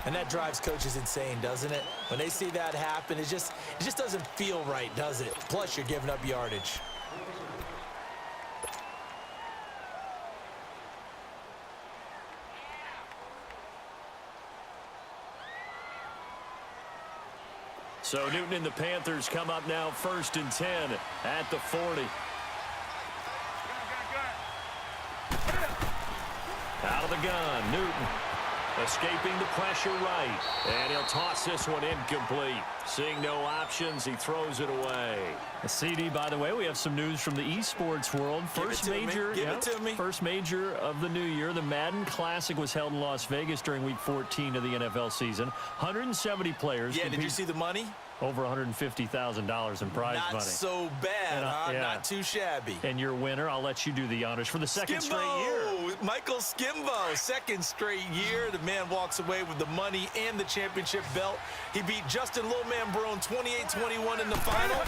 And that drives coaches insane, doesn't it? When they see that happen, it just doesn't feel right, does it? Plus, you're giving up yardage. So Newton and the Panthers come up now 1st and 10 at the 40. Out of the gun, Newton escaping the pressure right. And he'll toss this one incomplete. Seeing no options, he throws it away. A CD, by the way, we have some news from the esports world. First major of the new year. The Madden Classic was held in Las Vegas during Week 14 of the NFL season. 170 players. Yeah, did you see the money? Over $150,000 in prize money. Not so bad, huh? Yeah. Not too shabby. And your winner, I'll let you do the honors for the second straight year. Michael Skimbo, second straight year. The man walks away with the money and the championship belt. He beat Justin Lowman Brown 28-21 in the final.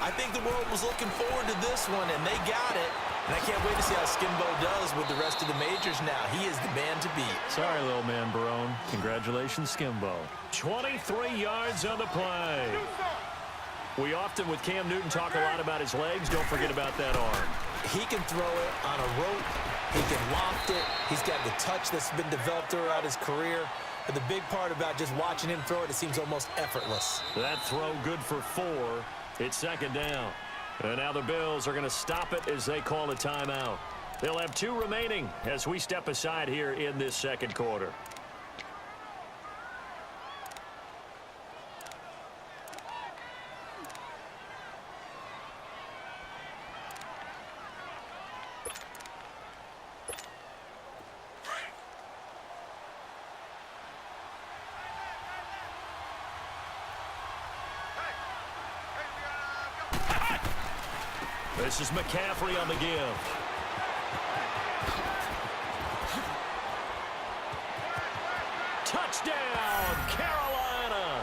I think the world was looking forward to this one, and they got it. And I can't wait to see how Skimbo does with the rest of the majors now. He is the man to beat. Sorry, little man Barone. Congratulations, Skimbo. 23 yards on the play. We often, with Cam Newton, talk a lot about his legs. Don't forget about that arm. He can throw it on a rope. He can loft it. He's got the touch that's been developed throughout his career. But the big part about just watching him throw it, it seems almost effortless. That throw good for 4. It's second down. And now the Bills are going to stop it as they call a timeout. They'll have 2 remaining as we step aside here in this second quarter. This is McCaffrey on the give. Touchdown, Carolina.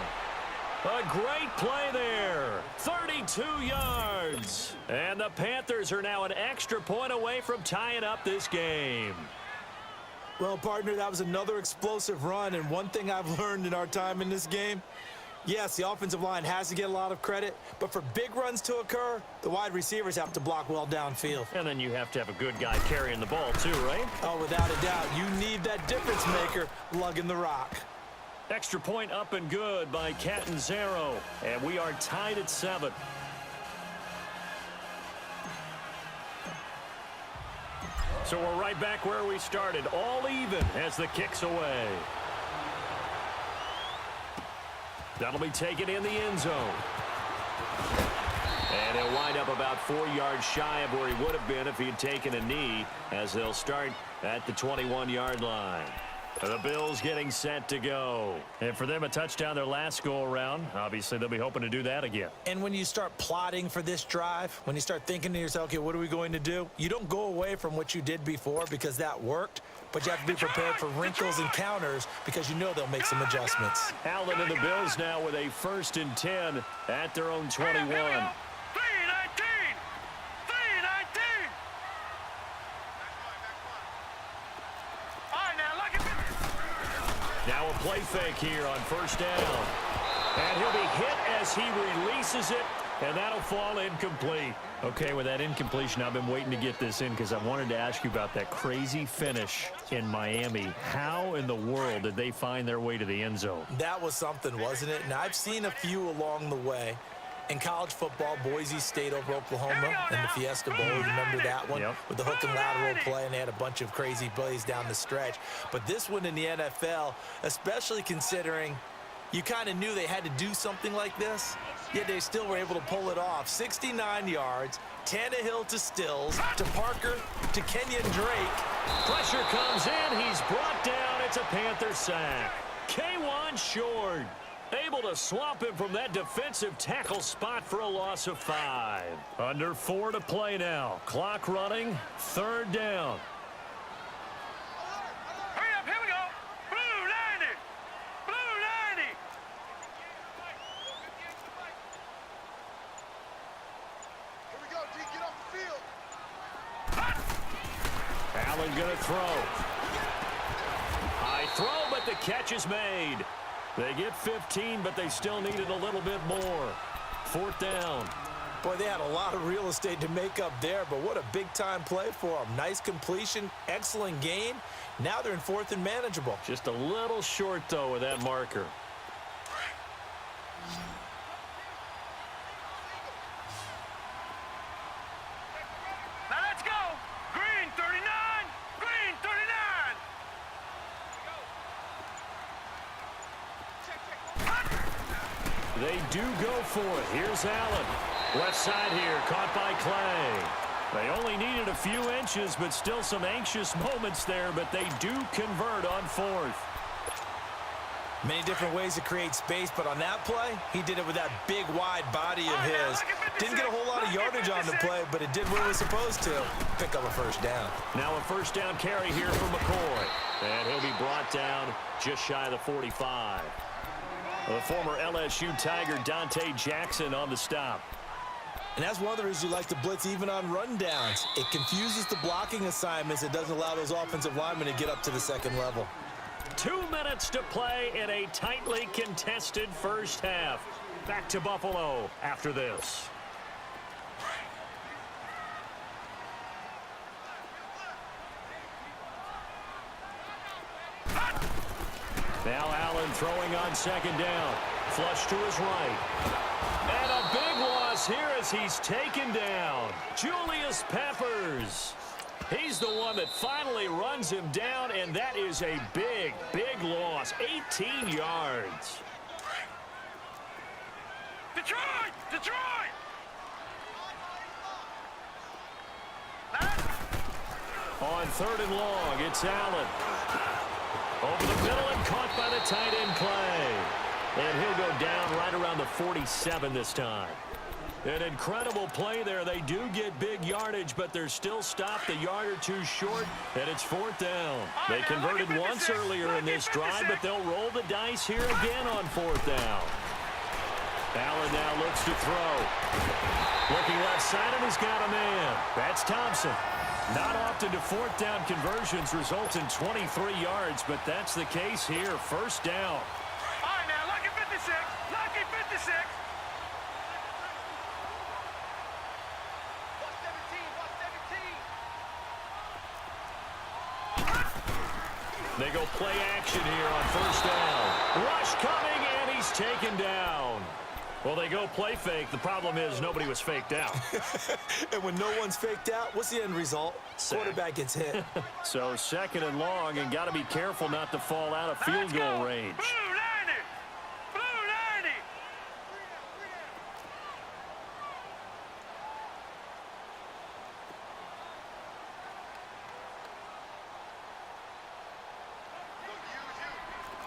A great play there. 32 yards. And the Panthers are now an extra point away from tying up this game. Well, partner, that was another explosive run. And one thing I've learned in our time in this game, yes, the offensive line has to get a lot of credit, but for big runs to occur, the wide receivers have to block well downfield. And then you have to have a good guy carrying the ball too, right? Oh, without a doubt. You need that difference maker lugging the rock. Extra point up and good by Catanzaro. And we are tied at 7. So we're right back where we started, all even as the kick's away. That'll be taken in the end zone. And he'll wind up about 4 yards shy of where he would have been if he had taken a knee, as they'll start at the 21-yard line. The Bills getting set to go. And for them, a touchdown their last go-around. Obviously, they'll be hoping to do that again. And when you start plotting for this drive, when you start thinking to yourself, okay, what are we going to do? You don't go away from what you did before because that worked, but you have to be prepared for wrinkles and counters because you know they'll make some adjustments. Allen and the Bills now with a 1st and 10 at their own 21. Now a play fake here on 1st down. And he'll be hit as he releases it, and that'll fall incomplete. Okay, with that incompletion, I've been waiting to get this in because I wanted to ask you about that crazy finish in Miami. How in the world did they find their way to the end zone? That was something, wasn't it? And I've seen a few along the way. In college football, Boise State over Oklahoma in the Fiesta Bowl. Remember that one? Yep. With the hook and lateral play, and they had a bunch of crazy plays down the stretch. But this one in the NFL, especially considering you kind of knew they had to do something like this, yet they still were able to pull it off. 69 yards, Tannehill to Stills, to Parker, to Kenyon Drake. Pressure comes in. He's brought down. It's a Panther sack. K1 short. Able to swamp him from that defensive tackle spot for a loss of 5. Under 4 to play now. Clock running. 3rd down. Hurry up, here we go. Blue 90. Blue 90. Here we go, D. Get off the field. Allen gonna throw. High throw, but but the catch is made. They get 15, but they still needed a little bit more. 4th down. Boy, they had a lot of real estate to make up there, but what a big-time play for them. Nice completion, excellent gain. Now they're in 4th and manageable. Just a little short, though, with that marker. Now let's go. Green 39. Green 39. They do go for it. Here's Allen. Left side here, caught by Clay. They only needed a few inches, but still some anxious moments there, but they do convert on 4th. Many different ways to create space, but on that play, he did it with that big, wide body of his. Didn't get a whole lot of yardage on the play, but it did what it was supposed to. Pick up a 1st down. Now a 1st down carry here for McCoy. And he'll be brought down just shy of the 45. The former LSU Tiger Dante Jackson on the stop. And that's one of the reasons you like to blitz even on rundowns. It confuses the blocking assignments. It doesn't allow those offensive linemen to get up to the 2nd level. 2 minutes to play in a tightly contested 1st half. Back to Buffalo after this. Now Allen throwing on 2nd down. Flush to his right. And a big loss here as he's taken down. Julius Peppers. He's the one that finally runs him down, and that is a big, big loss. 18 yards. Detroit! Detroit! On 3rd and long, it's Allen. Over the middle and caught by the tight end Clay. And he'll go down right around the 47 this time. An incredible play there. They do get big yardage, but they're still stopped a yard or two short, and it's 4th down. They converted once earlier in this drive, but they'll roll the dice here again on 4th down. Allen now looks to throw. Looking left side, and he's got a man. That's Thompson. Not often do 4th down conversions result in 23 yards, but that's the case here. 1st down. All right, now, lucky 56. Lucky 56. They go play action here on 1st down. Rush coming, and he's taken down. Well, they go play fake. The problem is nobody was faked out. And when no one's faked out, what's the end result? Quarterback gets hit. So 2nd and long, and got to be careful not to fall out of field goal range. Blue 90. Blue 90.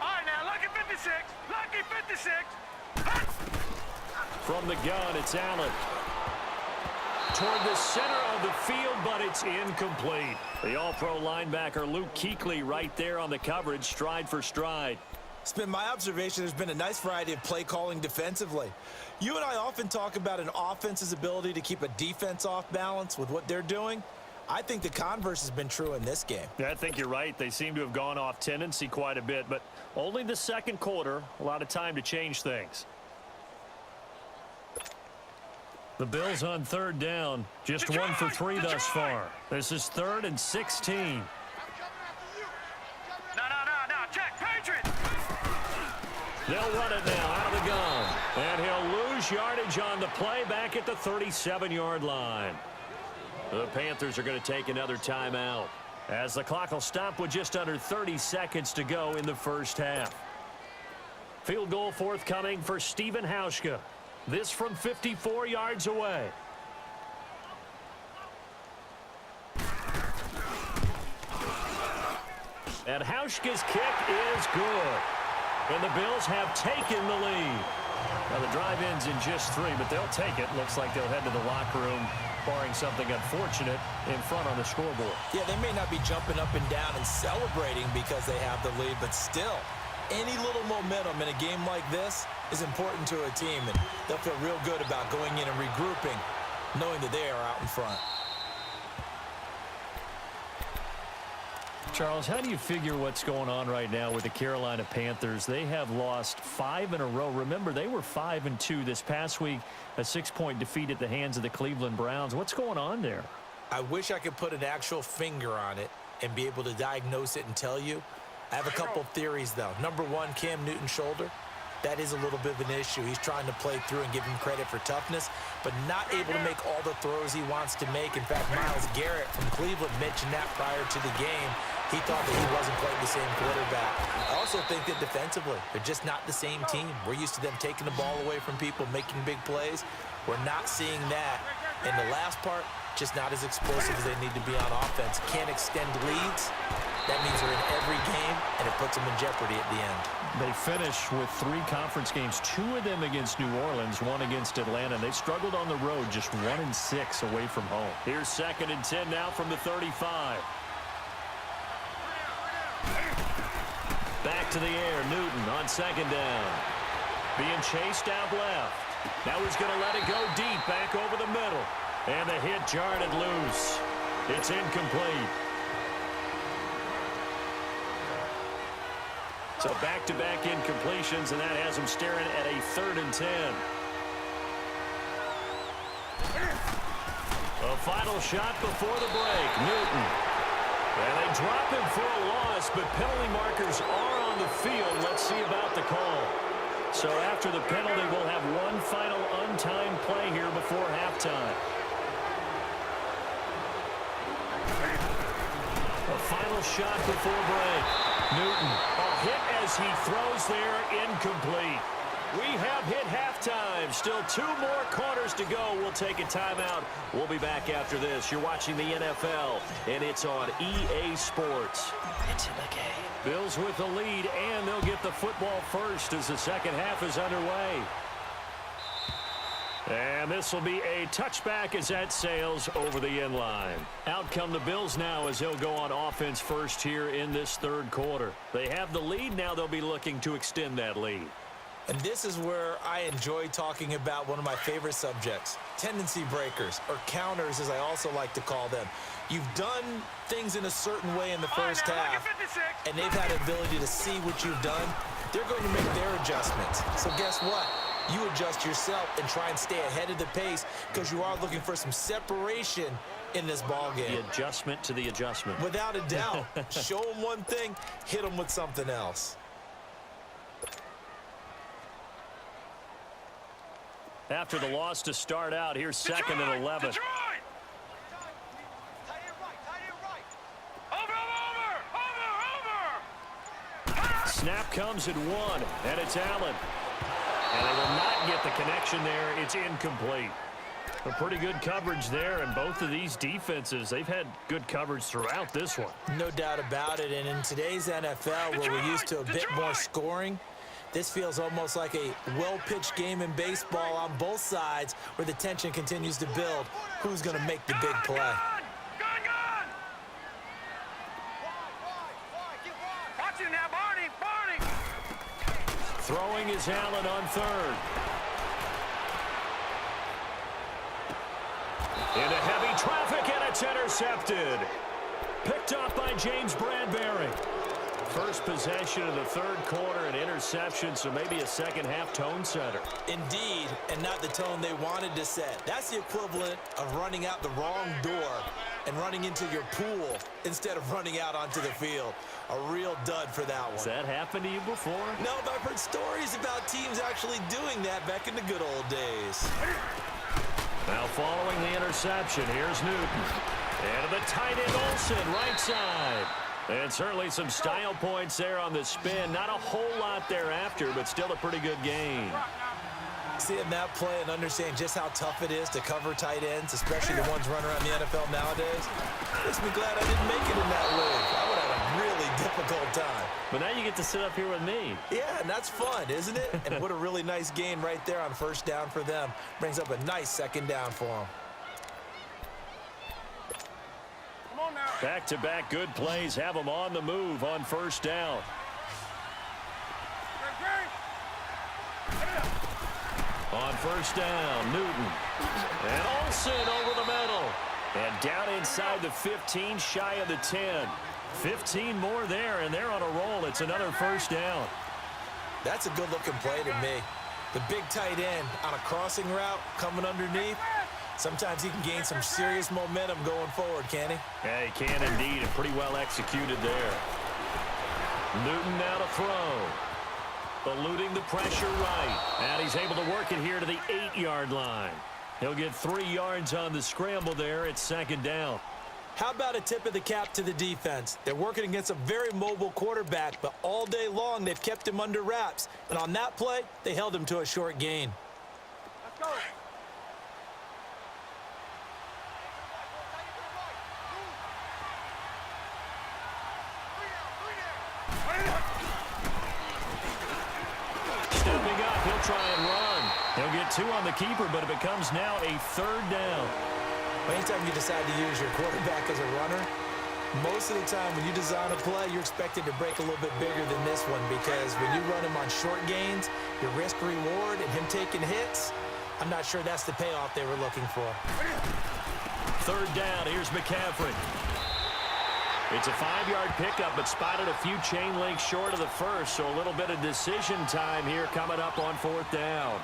All right, now, lucky 56. Lucky 56. From the gun, it's Allen. Toward the center of the field, but it's incomplete. The all-pro linebacker Luke Kuechly right there on the coverage, stride for stride. It's been my observation there's been a nice variety of play calling defensively. You and I often talk about an offense's ability to keep a defense off balance with what they're doing. I think the converse has been true in this game. Yeah, I think you're right. They seem to have gone off tendency quite a bit, but only the 2nd quarter, a lot of time to change things. The Bills on 3rd down, just 1 for 3 thus far. This is 3rd and 16. No, check, Patriots. They'll run it now out of the gun. And he'll lose yardage on the play back at the 37-yard line. The Panthers are going to take another timeout as the clock will stop with just under 30 seconds to go in the 1st half. Field goal forthcoming for Stephen Hauschka. This from 54 yards away. And Hauschka's kick is good. And the Bills have taken the lead. Now the drive ends in just 3, but they'll take it. Looks like they'll head to the locker room, barring something unfortunate in front on the scoreboard. Yeah, they may not be jumping up and down and celebrating because they have the lead, but still, any little momentum in a game like this is important to a team, and they'll feel real good about going in and regrouping, knowing that they are out in front. Charles, how do you figure what's going on right now with the Carolina Panthers? They have lost 5 in a row. Remember, they were 5-2 this past week, a 6-point defeat at the hands of the Cleveland Browns. What's going on there? I wish I could put an actual finger on it and be able to diagnose it and tell you. I have a couple of theories, though. Number one, Cam Newton's shoulder. That is a little bit of an issue. He's trying to play through and give him credit for toughness, but not able to make all the throws he wants to make. In fact, Myles Garrett from Cleveland mentioned that prior to the game. He thought that he wasn't quite the same quarterback. I also think that defensively, they're just not the same team. We're used to them taking the ball away from people, making big plays. We're not seeing that. And the last part, just not as explosive as they need to be on offense. Can't extend leads. That means they're in every game, and it puts them in jeopardy at the end. They finish with 3 conference games, 2 of them against New Orleans, 1 against Atlanta. They struggled on the road, just 1-6 away from home. Here's 2nd and 10 now from the 35. Back to the air, Newton on 2nd down. Being chased out left. Now he's going to let it go deep, back over the middle. And the hit jarred it loose. It's incomplete. So back-to-back incompletions, and that has him staring at a 3rd and 10. A final shot before the break. Newton. And they drop him for a loss, but penalty markers are on the field. Let's see about the call. So after the penalty, we'll have one final untimed play here before halftime. A final shot before break. Newton, a hit as he throws there, incomplete. We have hit halftime. Still 2 more quarters to go. We'll take a timeout. We'll be back after this. You're watching the NFL, and it's on EA Sports. It's in the game. Bills with the lead, and they'll get the football first as the second half is underway. And this will be a touchback as that sails over the end line. Out come the Bills now as they'll go on offense first here in this 3rd quarter. They have the lead. Now they'll be looking to extend that lead. And this is where I enjoy talking about one of my favorite subjects, tendency breakers, or counters as I also like to call them. You've done things in a certain way in the first half, and they've had the ability to see what you've done. They're going to make their adjustments. So guess what? You adjust yourself and try and stay ahead of the pace because you are looking for some separation in this ball game. The adjustment to the adjustment. Without a doubt. Show them one thing, hit them with something else. After the loss to start out, here's 2nd and 11. Detroit! Snap comes at 1, and it's Allen. And they will not get the connection there. It's incomplete. A pretty good coverage there, and both of these defenses, they've had good coverage throughout this one. No doubt about it, and in today's NFL, where we're used to a bit more scoring, this feels almost like a well-pitched game in baseball on both sides where the tension continues to build. Who's going to make the big play? Gun! Watching now, Barney! Throwing is Allen on 3rd. Into heavy traffic, and it's intercepted. Picked up by James Bradbury. First possession of the 3rd quarter, an interception, so maybe a second-half tone setter. Indeed, and not the tone they wanted to set. That's the equivalent of running out the wrong door and running into your pool instead of running out onto the field. A real dud for that one. Has that happened to you before? No, but I've heard stories about teams actually doing that back in the good old days. Now following the interception, here's Newton. And to the tight end Olsen, right side. And certainly some style points there on the spin. Not a whole lot thereafter, but still a pretty good game. Seeing that play and understanding just how tough it is to cover tight ends, especially the ones running around the NFL nowadays, makes me glad I didn't make it in that league. I would have had a really difficult time. But now you get to sit up here with me. Yeah, and that's fun, isn't it? And what a really nice gain right there on 1st down for them. Brings up a nice 2nd down for them. Back-to-back good plays have them on the move on 1st down. On 1st down, Newton. And Olsen over the middle. And down inside the 15, shy of the 10. 15 more there, and they're on a roll. It's another first down. That's a good-looking play to me. The big tight end on a crossing route coming underneath. Sometimes he can gain some serious momentum going forward, can he? Yeah, he can indeed, and pretty well executed there. Newton now to throw. Eluding the pressure right. And he's able to work it here to the 8-yard line. He'll get 3 yards on the scramble there. It's second down. How about a tip of the cap to the defense? They're working against a very mobile quarterback, but all day long they've kept him under wraps. And on that play, they held him to a short gain. Let's go. Stepping up, he'll try and run. He'll get 2 on the keeper, but it becomes now a third down. Anytime you decide to use your quarterback as a runner, most of the time when you design a play, you're expected to break a little bit bigger than this one, because when you run him on short gains, your risk-reward and him taking hits, I'm not sure that's the payoff they were looking for. Third down, here's McCaffrey. It's a 5-yard pickup, but spotted a few chain links short of the first, so a little bit of decision time here coming up on fourth down.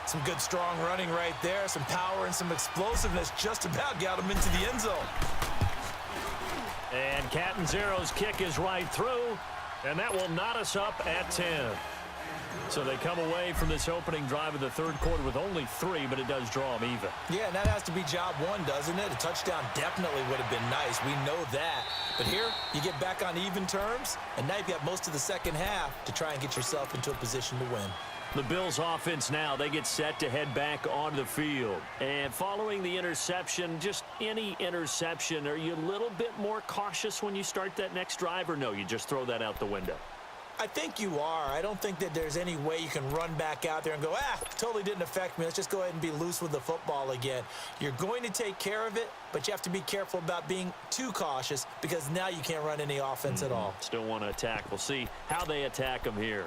Some good, strong running right there. Some power and some explosiveness just about got him into the end zone. And Catanzaro's kick is right through, and that will knot us up at 10. So they come away from this opening drive of the third quarter with only 3, but it does draw them even. Yeah, and that has to be job one, doesn't it? A touchdown definitely would have been nice. We know that. But here, you get back on even terms, and now you've got most of the second half to try and get yourself into a position to win. The Bills offense now, they get set to head back onto the field. And following the interception, just any interception, are you a little bit more cautious when you start that next drive, or no, you just throw that out the window? I think you are. I don't think that there's any way you can run back out there and go, totally didn't affect me. Let's just go ahead and be loose with the football again. You're going to take care of it, but you have to be careful about being too cautious, because now you can't run any offense at all. Still want to attack. We'll see how they attack them here.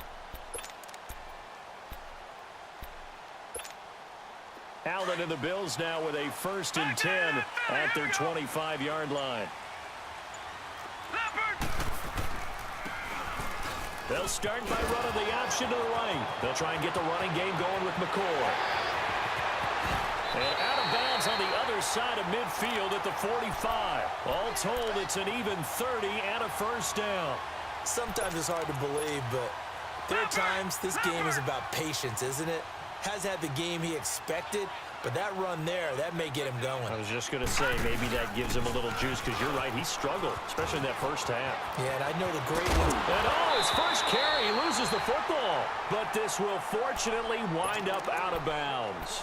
Allen and the Bills now with a 1st and 10 at their 25-yard line. They'll start by running the option to the right. They'll try and get the running game going with McCoy. And out of bounds on the other side of midfield at the 45. All told, it's an even 30 and a first down. Sometimes it's hard to believe, but there are times this game is about patience, isn't it? Has had the game he expected, but that run there, that may get him going. I was just going to say, maybe that gives him a little juice, because you're right, he struggled, especially in that first half. Yeah, and I know the great ones. And his first carry, he loses the football. But this will fortunately wind up out of bounds.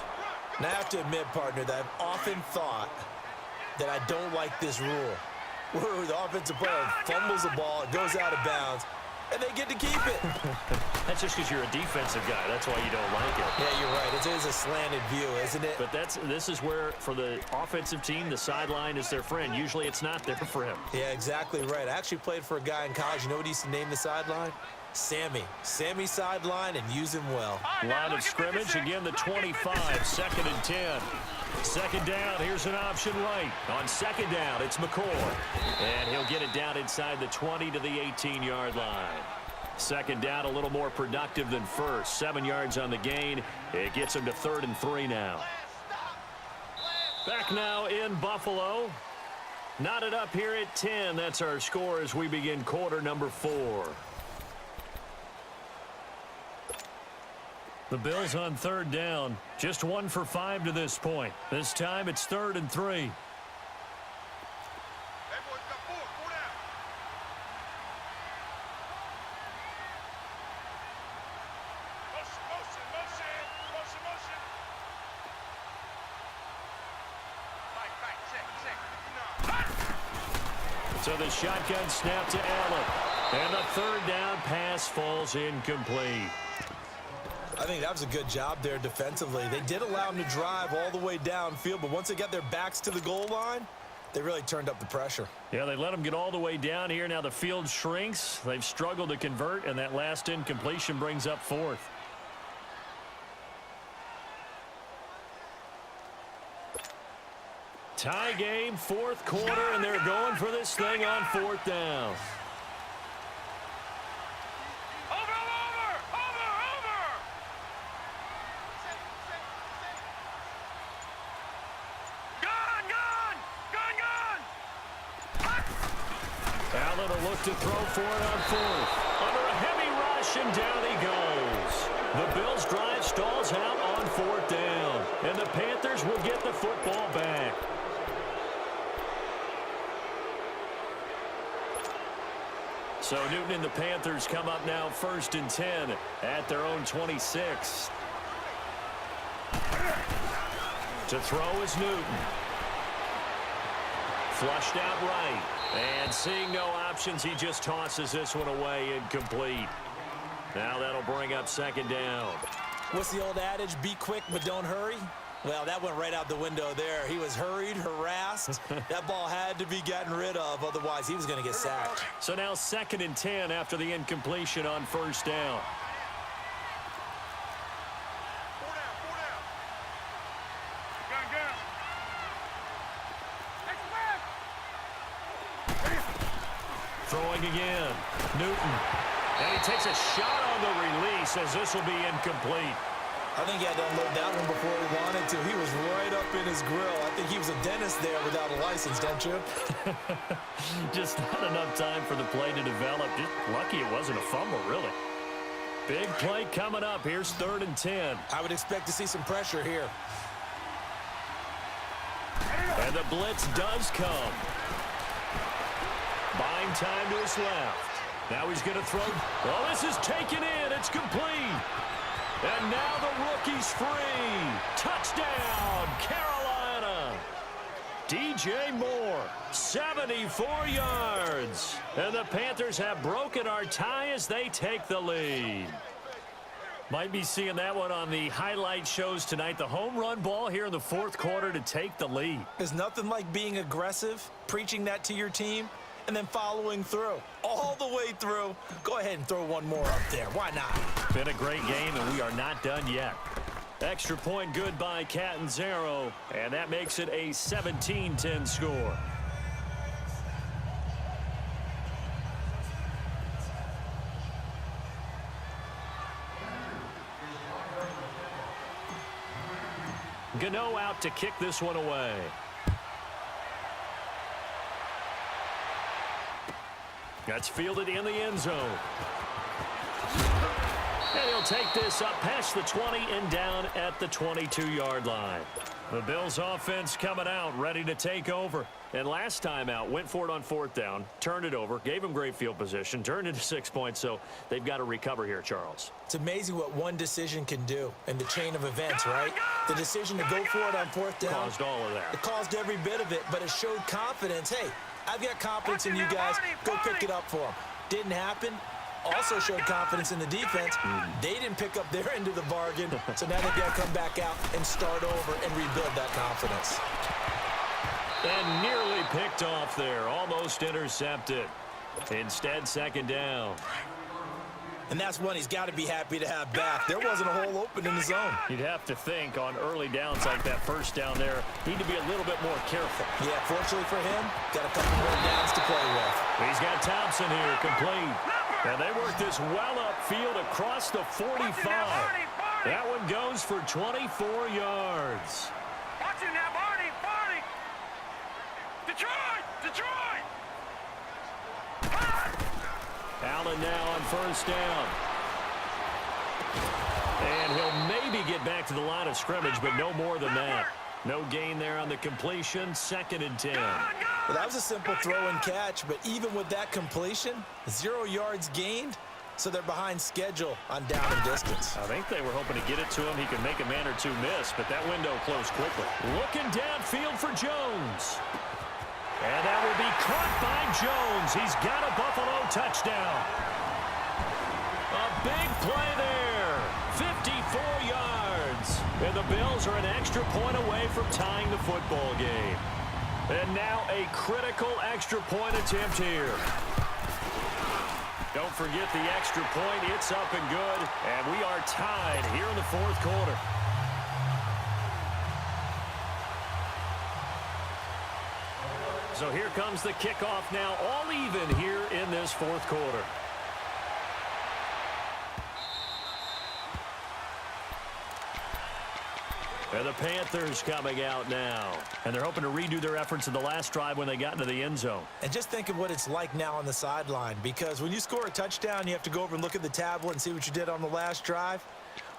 Now, I have to admit, partner, that I've often thought that I don't like this rule, where the offensive player fumbles the ball, it goes out of bounds, and they get to keep it. That's just because you're a defensive guy. That's why you don't like it. Yeah, you're right. It is a slanted view, isn't it? But this is where, for the offensive team, the sideline is their friend. Usually it's not there for him. Yeah, exactly right. I actually played for a guy in college. You know what he used to name the sideline? Sammy. Sammy sideline, and use him well. Line of scrimmage, again the 25, 2nd and 10. Second down, here's an option right. On second down, it's McCoy. And he'll get it down inside the 20 to the 18-yard line. Second down, a little more productive than first. 7 yards on the gain. It gets him to 3rd and 3 now. Back now in Buffalo. Knotted up here at 10. That's our score as we begin quarter number 4. The Bills on 3rd down. Just 1 for 5 to this point. This time it's 3rd and 3. So the shotgun snap to Allen. And the 3rd down pass falls incomplete. I think that was a good job there defensively. They did allow him to drive all the way downfield, but once they got their backs to the goal line, they really turned up the pressure. Yeah, they let them get all the way down here. Now the field shrinks. They've struggled to convert, and that last incompletion brings up 4th. Tie game, fourth quarter, and they're going for this thing on fourth down. Allen will look to throw for it on fourth. Under a heavy rush, and down he goes. The Bills' drive stalls out on fourth down, and the Panthers will get the football back. So Newton and the Panthers come up now 1st and 10 at their own 26. To throw is Newton. Flushed out right. And seeing no options, he just tosses this one away incomplete. Now that'll bring up 2nd down. What's the old adage? Be quick, but don't hurry. Well, that went right out the window there. He was hurried, harassed. That ball had to be gotten rid of, otherwise he was going to get sacked. So now 2nd and 10 after the incompletion on 1st down. Throwing again. Newton. And he takes a shot on the release as this will be incomplete. I think he had to unload that one before he wanted to. He was right up in his grill. I think he was a dentist there without a license, don't you? Just not enough time for the play to develop. Just lucky it wasn't a fumble, really. Big play coming up. Here's 3rd and 10. I would expect to see some pressure here. And the blitz does come. Buying time to his left. Now he's going to throw. Well, this is taken in. It's complete. And now the rookie's free. Touchdown, Carolina. DJ Moore, 74 yards. And the Panthers have broken our tie as they take the lead. Might be seeing that one on the highlight shows tonight. The home run ball here in the 4th quarter to take the lead. There's nothing like being aggressive, preaching that to your team, and then following through. All the way through. Go ahead and throw one more up there. Why not? Been a great game, and we are not done yet. Extra point good by Catanzaro, and that makes it a 17-10 score. Gano out to kick this one away. That's fielded in the end zone. And he'll take this up past the 20 and down at the 22-yard line. The Bills offense coming out, ready to take over. And last time out, went for it on 4th down, turned it over, gave him great field position, turned into 6 points, so they've got to recover here, Charles. It's amazing what one decision can do in the chain of events, right? The decision to go for it on 4th down. Caused all of that. It caused every bit of it, but it showed confidence. Hey, I've got confidence in you guys. Go pick it up for them. Didn't happen. Also showed confidence in the defense. They didn't pick up their end of the bargain, so now they've got to come back out and start over and rebuild that confidence. And nearly picked off there, almost intercepted. Instead, 2nd down. And that's one he's got to be happy to have back. There wasn't a hole open in the zone. You'd have to think on early downs like that 1st down there, need to be a little bit more careful. Yeah, fortunately for him, got a couple more downs to play with. He's got Thompson here, complete. And they work this well upfield across the 45. That one goes for 24 yards. Watching that, Barney, Barney. Detroit, Detroit. Allen now on 1st down. And he'll maybe get back to the line of scrimmage, but no more than that. No gain there on the completion, 2nd and 10. Well, that was a simple throw and catch, but even with that completion, 0 yards gained, so they're behind schedule on down and distance. I think they were hoping to get it to him. He could make a man or two miss, but that window closed quickly. Looking downfield for Jones. And that will be caught by Jones. He's got a Buffalo touchdown. A big play there. 54 yards. And the Bills are an extra point away from tying the football game. And now a critical extra point attempt here. Don't forget the extra point. It's up and good. And we are tied here in the 4th quarter. So here comes the kickoff now, all even here in this fourth quarter. And the Panthers coming out now. And they're hoping to redo their efforts in the last drive when they got into the end zone. And just think of what it's like now on the sideline, because when you score a touchdown, you have to go over and look at the tablet and see what you did on the last drive.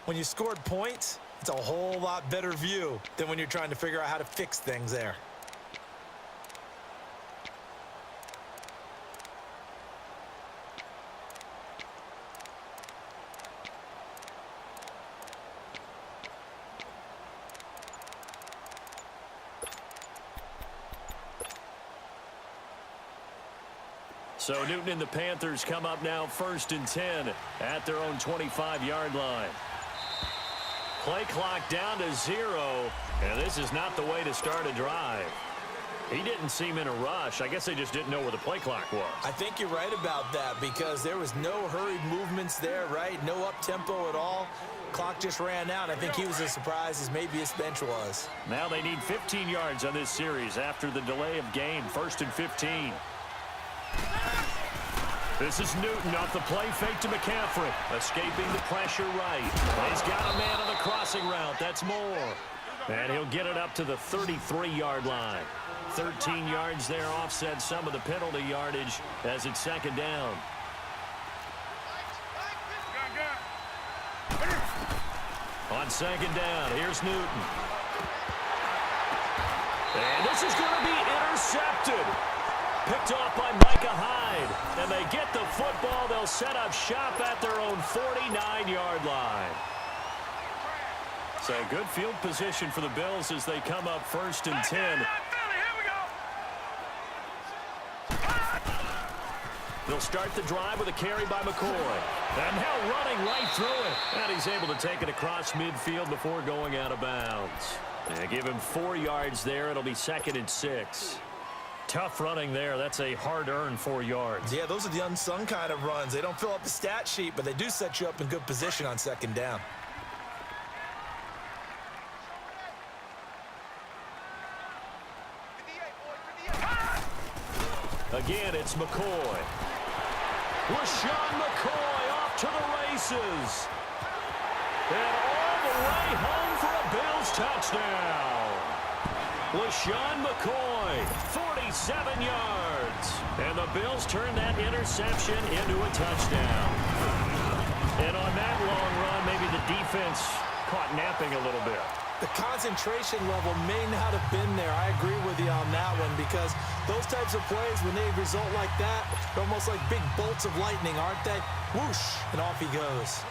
When you scored points, it's a whole lot better view than when you're trying to figure out how to fix things there. So Newton and the Panthers come up now 1st and 10 at their own 25-yard line. Play clock down to 0, and this is not the way to start a drive. He didn't seem in a rush. I guess they just didn't know where the play clock was. I think you're right about that, because there was no hurried movements there, right? No up-tempo at all. Clock just ran out. I think he was as surprised as maybe his bench was. Now they need 15 yards on this series after the delay of game. 1st and 15. This is Newton off the play fake to McCaffrey. Escaping the pressure right. He's got a man on the crossing route. That's Moore. And he'll get it up to the 33-yard line. 13 yards there, offset some of the penalty yardage as it's 2nd down. On 2nd down, here's Newton. And this is going to be intercepted. Picked off by Micah Hyde. And they get the football. They'll set up shop at their own 49-yard line. So good field position for the Bills as they come up 1st and 10. They'll start the drive with a carry by McCoy. And now running right through it. And he's able to take it across midfield before going out of bounds. And give him 4 yards there. It'll be 2nd and 6. Tough running there. That's a hard-earned 4 yards. Yeah, those are the unsung kind of runs. They don't fill up the stat sheet, but they do set you up in good position on 2nd down. Again, it's McCoy. LaShawn McCoy off to the races. And all the way home for a Bills touchdown. LaShawn McCoy, 47 yards. And the Bills turn that interception into a touchdown. And on that long run, maybe the defense caught napping a little bit. The concentration level may not have been there. I agree with you on that one, because those types of plays, when they result like that, they're almost like big bolts of lightning, aren't they? Whoosh, and off he goes.